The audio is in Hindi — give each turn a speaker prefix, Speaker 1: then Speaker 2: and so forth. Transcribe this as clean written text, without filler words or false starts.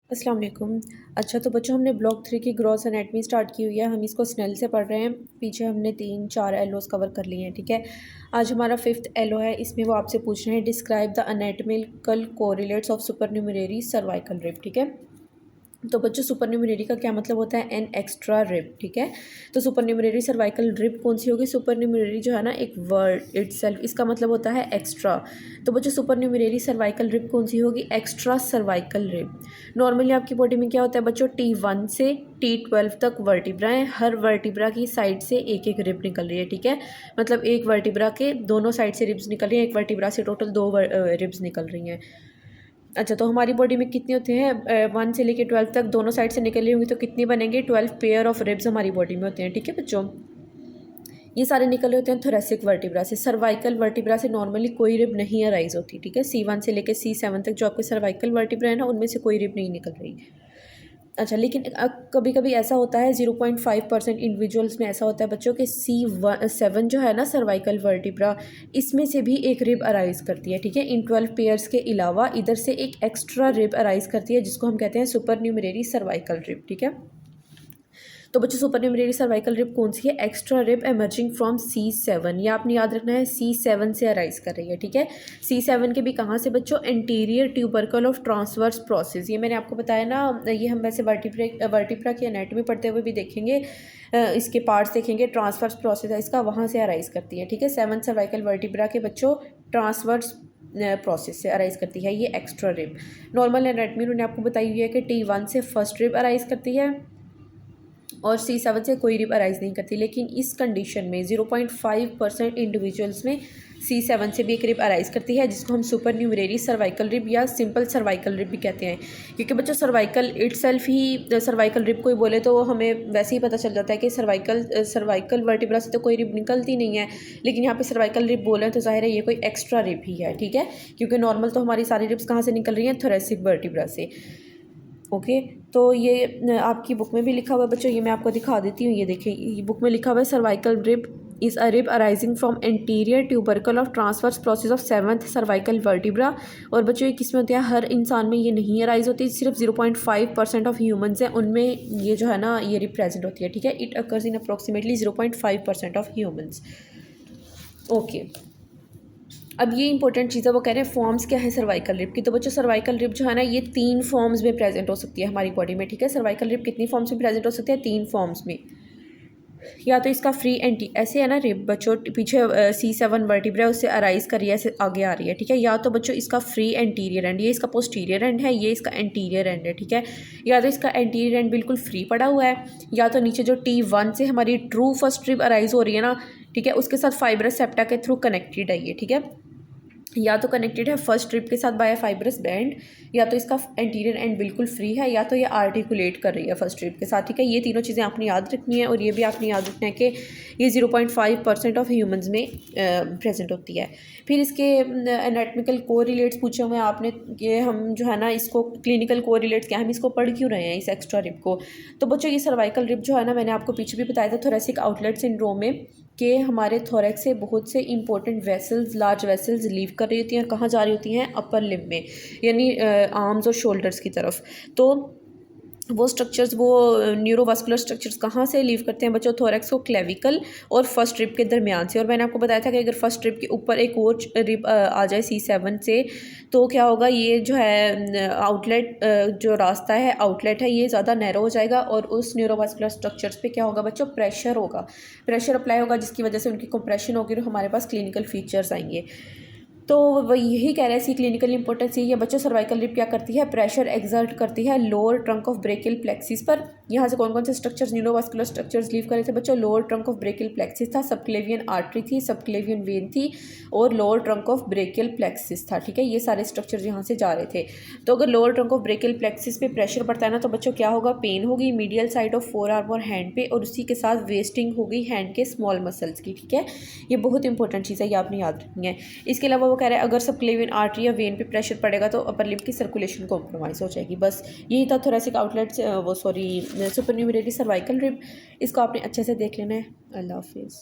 Speaker 1: अस्सलाम वालेकुम। अच्छा तो बच्चों हमने ब्लॉक 3 की ग्रॉस एनाटमी स्टार्ट की हुई है। हम इसको स्नेल से पढ़ रहे हैं। पीछे हमने 3-4 एलोस कवर कर लिए हैं, ठीक है। आज हमारा 5th एलो है। इसमें वो आपसे पूछ रहे हैं describe the anatomical correlates of supernumerary cervical rib, ठीक है। तो बच्चों सुपरन्यूमरेरी का क्या मतलब होता है? एन एक्स्ट्रा रिब, ठीक है। तो सुपरन्यूमरेरी सर्वाइकल रिब कौन सी होगी? सुपरन्यूमरेरी जो है ना एक वर्ड इटसेल्फ, इसका मतलब होता है एक्स्ट्रा। तो बच्चों सुपरन्यूमरेरी सर्वाइकल रिब कौन सी होगी? Extra cervical rib. नॉर्मली आपकी बॉडी में क्या होता है बच्चों? T1 से T12 तक वर्टिब्रा है। हर वर्टिब्रा की साइड से एक एक रिब निकल रही है, ठीक है। मतलब एक वर्टिब्रा के दोनों साइड से रिब्स निकल रही हैं। एक वर्टिब्रा से टोटल दो रिब्स निकल रही हैं। अच्छा तो हमारी बॉडी में कितने होते हैं? 1 से लेकर 12 तक दोनों साइड से निकली होंगी तो कितनी बनेंगे? 12 पेयर ऑफ रिब्स हमारी बॉडी में होते हैं, ठीक है बच्चों। ये सारे निकले होते हैं थोरेसिक वर्टिब्रा से। सर्वाइकल वर्टिब्रा से नॉर्मली कोई रिब नहीं अराइज होती, ठीक है। C1 से लेकर C7 तक जो आपके सर्वाइकल वर्टिब्रा है ना, उनमें से कोई रिब नहीं निकल रही। अच्छा लेकिन कभी कभी ऐसा होता है 0.5% इंडिविजुअल्स में ऐसा होता है बच्चों के C7 जो है ना सर्वाइकल वर्टिब्रा, इसमें से भी एक रिब अराइज करती है, ठीक है। इन 12 पेयर्स के अलावा इधर से एक एक्स्ट्रा रिब अराइज करती है जिसको हम कहते हैं सुपर न्यूमरेरी सर्वाइकल रिब, ठीक है। तो बच्चों सुपरन्यूमरेरी सर्वाइकल रिब कौन सी है? Extra rib emerging from C7। ये आपने याद रखना है C7 से अराइज कर रही है, ठीक है। C7 के भी कहाँ से बच्चों? Anterior tubercle of transverse process. ये मैंने आपको बताया ना, ये हम वैसे वर्टिब्रा की एनाटॉमी पढ़ते हुए भी देखेंगे, इसके पार्ट्स देखेंगे। ट्रांसवर्स प्रोसेस है इसका, वहाँ से अराइज करती है, ठीक है। 7 सर्वाइकल वर्टिब्रा के बच्चों ट्रांसवर्स प्रोसेस से अराइज करती है ये एक्स्ट्रा रिब। नॉर्मल एनाटॉमी उन्होंने आपको बताई हुई है कि T1 से फर्स्ट रिब अराइज करती है और C7 से कोई रिब अराइज नहीं करती। लेकिन इस कंडीशन में 0.5% इंडिविजुअल्स में C7 से भी एक रिब अराइज करती है जिसको हम सुपर न्यूमरेरी सर्वाइकल रिब या सिंपल सर्वाइकल रिब भी कहते हैं। क्योंकि बच्चों सर्वाइकल इटसेल्फ ही सर्वाइकल रिब कोई बोले तो हमें वैसे ही पता चल जाता है कि सर्वाइकल वर्टिब्रा से तो कोई रिब निकलती नहीं है। लेकिन यहाँ पे सर्वाइकल रिब बोले तो जाहिर है ये कोई एक्स्ट्रा रिब ही है, ठीक है। क्योंकि नॉर्मल तो हमारी सारी रिब्स कहाँ से निकल रही हैं? थोरेसिक वर्टिब्रा से। ओके तो ये आपकी बुक में भी लिखा हुआ है बच्चों, ये मैं आपको दिखा देती हूँ। ये देखिए ये बुक में लिखा हुआ है cervical rib is a rib arising from anterior tubercle of transverse process of 7th cervical vertebra. और बच्चों ये किस में होती है? हर इंसान में ये नहीं अराइज होती, सिर्फ 0.5% ऑफ ह्यूमन्स हैं उनमें ये जो है ना ये रिब प्रेजेंट होती है, ठीक है। It occurs in approximately 0.5% of humans. Okay अब ये इंपॉर्टेंट चीज़ है, वो कह रहे हैं फॉर्म्स क्या है सर्वाइकल रिब की। तो बच्चों सर्वाइकल रिब जो है ना ये 3 फॉर्म्स में प्रेजेंट हो सकती है हमारी बॉडी में, ठीक है। सर्वाइकल रिब कितनी फॉर्म्स में प्रेजेंट हो सकती है? 3 फॉर्म्स में। या तो इसका फ्री एंटी ऐसे है ना रिब बच्चों, पीछे C7 वर्टिब्रा उससे अराइज कर रही है, ऐसे आगे आ रही है, ठीक है। या तो बच्चों इसका फ्री एंटीरियर एंड, ये इसका पोस्टीरियर एंड है, ये इसका एंटीरियर एंड है, ठीक है। या तो इसका एंटीरियर एंड बिल्कुल फ्री पड़ा हुआ है, या तो नीचे जो T1 से हमारी ट्रू फर्स्ट रिब अराइज हो रही है ना, ठीक है, उसके साथ फाइब्रस सेप्टा के थ्रू कनेक्टेड है ये, ठीक है। या तो कनेक्टेड है फर्स्ट रिब के साथ बाय फाइब्रस बैंड, या तो इसका एंटीरियर एंड बिल्कुल फ्री है, या तो ये आर्टिकुलेट कर रही है फर्स्ट रिब के साथ, ठीक है। ये तीनों चीज़ें आपने याद रखनी है। और ये भी आपने याद रखना है कि ये 0.5% ऑफ ह्यूमंस में प्रेजेंट होती है। फिर इसके एनाटॉमिकल कोरिलेट्स पूछे हुए हैं आपने कि हम जो है ना इसको क्लिनिकल कोरिलेट्स क्या, हम इसको पढ़ क्यों रहे हैं इस एक्स्ट्रा रिब को। तो बच्चों ये सर्वाइकल रिब जो है ना, मैंने आपको पीछे भी बताया था थोरेसिक आउटलेट सिंड्रोम में, कि हमारे थोरेक्स से बहुत से important vessels, large vessels leave कर रही होती हैं। कहाँ जा रही होती हैं? अपर लिम्ब में, यानी आर्म्स और शोल्डर्स की तरफ। तो वो स्ट्रक्चर्स, वो न्यूरोवास्कुलर स्ट्रक्चर्स कहाँ से लीव करते हैं बच्चों? थोरेक्स को क्लेविकल और फर्स्ट रिब के दरमियान से। और मैंने आपको बताया था कि अगर फर्स्ट रिब के ऊपर एक और रिब आ जाए C7 से तो क्या होगा? ये जो है आउटलेट, जो रास्ता है आउटलेट है, ये ज़्यादा नैरो हो जाएगा और उस न्यूरोवास्कुलर स्ट्रक्चर्स पे क्या होगा बच्चों? प्रेशर होगा, प्रेशर अप्लाई होगा, जिसकी वजह से उनकी कंप्रेशन होगी और हमारे पास क्लिनिकल फीचर्स आएंगे। तो वह यही कह रहे हैं, इसकी क्लिनिकल इंपॉर्टेंस यही है बच्चों। सर्वाइकल रिब क्या करती है? प्रेशर एक्सर्ट करती है lower trunk of brachial plexus पर। यहाँ से कौन कौन से स्ट्रक्चर्स, न्यूरोवास्कुलर स्ट्रक्चर्स लीव कर रहे थे बच्चों? Lower trunk of brachial plexus था, सबक्लेवियन आर्टरी थी, सबक्लेवियन वेन थी और lower trunk of brachial plexus था, ठीक है। ये सारे स्ट्रक्चर्स यहाँ से जा रहे थे। तो अगर lower trunk of brachial plexus पे प्रेशर पड़ता है ना, तो बच्चों क्या होगा? पेन होगी medial side of four arm और हैंड पे, और उसी के साथ वेस्टिंग होगी हैंड के स्मॉल मसल्स की, ठीक है। ये बहुत इंपॉर्टेंट चीज़ है, ये आपने याद रखनी है। इसके अलावा वो कह रहे हैं अगर सबक्लेवियन आर्टरी या वेन पे प्रेशर पड़ेगा तो अपर लिम्ब की सर्कुलेशन कॉम्प्रोमाइज़ हो जाएगी। बस यही था थोरेसिक आउटलेट, वो सॉरी सुपरन्यूमरेरी सर्वाइकल रिब। इसको आपने अच्छे से देख लेना है। अल्लाह हाफिज़।